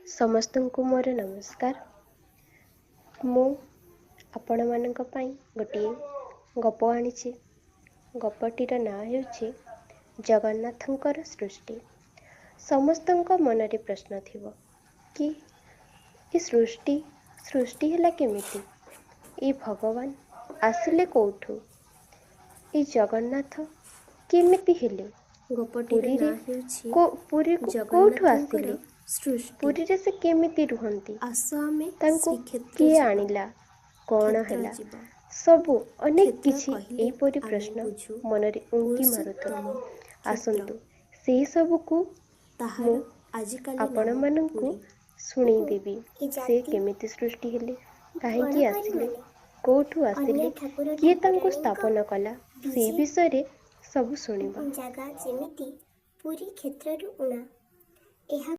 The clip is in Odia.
ସମସ୍ତଙ୍କୁ ମୋର ନମସ୍କାର। ମୁଁ ଆପଣମାନଙ୍କ ପାଇଁ ଗୋଟିଏ ଗପ ଆଣିଛି। ଗପଟିର ନାଁ ହେଉଛି ଜଗନ୍ନାଥଙ୍କର ସୃଷ୍ଟି। ସମସ୍ତଙ୍କ ମନରେ ପ୍ରଶ୍ନ ଥିବ କି ଏ ସୃଷ୍ଟି ହେଲା କେମିତି? ଏ ଭଗବାନ ଆସିଲେ କୋଉଠୁ? ଏ ଜଗନ୍ନାଥ କେମିତି ହେଲେ? ଗପଟିର ନାଁ ହେଉଛି ପୁରୀକୁ କୋଉଠୁ ଜଗନ୍ନାଥଙ୍କର ଆସିଲେ? ସୃଷ୍ଟି। ପୁରୀରେ ସେ କେମିତି ରୁହନ୍ତି? ଆସ ଆମେ ତାଙ୍କୁ ଶ୍ରୀକ୍ଷେତ୍ର କିଏ ଯିବା। ଆଣିଲା? କ'ଣ କ୍ଷେତ୍ର ହେଲା? ଯିବା। ସବୁ ଅନେକ କ୍ଷେତ୍ର କିଛି କହିଲେ ଏହିପରି ଆମେ ପ୍ରଶ୍ନ ବୁଝୁ ମନରେ ଉଙ୍କି ମାରୁଥିବ। ପୁରୁଷୋତ୍ତମ କ୍ଷେତ୍ର। ଆସନ୍ତୁ ସେହି ସବୁକୁ ତାହାର ମୁଁ ଆଜିକାଲି ନାମ ଆପଣମାନଙ୍କୁ ପୁରୀ। ଶୁଣେଇଦେବି। ସେ କେମିତି ସୃଷ୍ଟି ହେଲେ, କାହିଁକି ଆସିଲେ, କୋଉଠୁ ଆସିଲେ, କିଏ ତାଙ୍କୁ ସ୍ଥାପନ କଲା, ସେହି ବିଷୟରେ ସବୁ ଶୁଣିବା। ଜାଗା ଯେମିତି ପୁରୀ କ୍ଷେତ୍ରରୁ ଉଣା। ଏହା